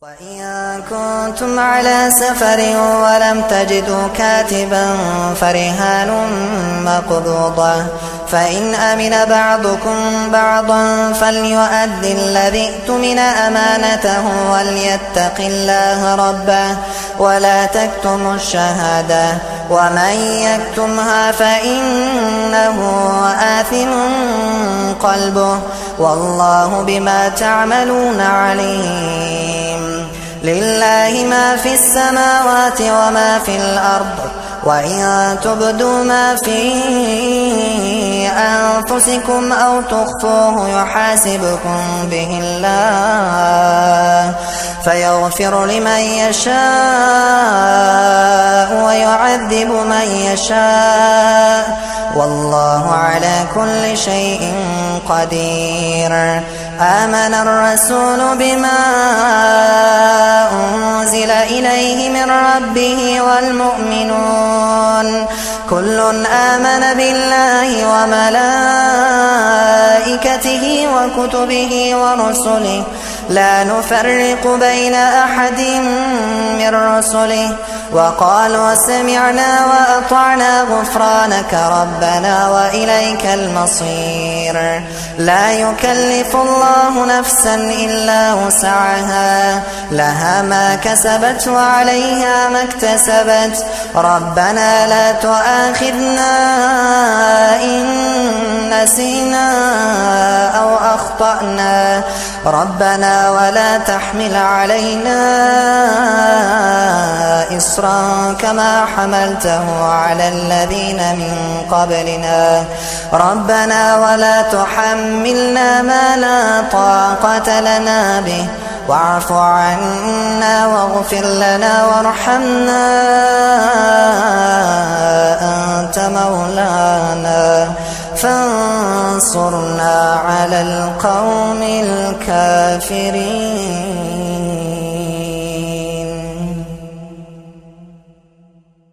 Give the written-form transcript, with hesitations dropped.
وإن كنتم على سفر ولم تجدوا كاتبا فرهان مقبوضة، فإن أمن بعضكم بعضا فليؤد الذي اؤتمن أمانته وليتق الله ربه ولا تكتموا الشهادة، ومن يكتمها فإنه آثم قلبه والله بما تعملون عليم. لله ما في السماوات وما في الأرض، وإن تبدوا ما في أنفسكم أو تخفوه يحاسبكم به الله فيغفر لمن يشاء ويعذب من يشاء والله على كل شيء قدير. آمن الرسول بما أنزل إليه من ربه والمؤمنون كل آمن بالله وملائكته وكتبه ورسله لا نفرق بين أحد من رسله وقالوا سمعنا وأطعنا غفرانك ربنا وإليك المصير. لا يكلف الله نفسا إلا وسعها لها ما كسبت وعليها ما اكتسبت ربنا لا تؤاخذنا إن نسينا أو أخطأنا ربنا ولا تحمل علينا إصرا كما حملته على الذين من قبلنا ربنا ولا تحملنا ما لا طاقة لنا به واعف عنا واغفر لنا وارحمنا أنت مولانا فانصرنا على القوم الكافرين.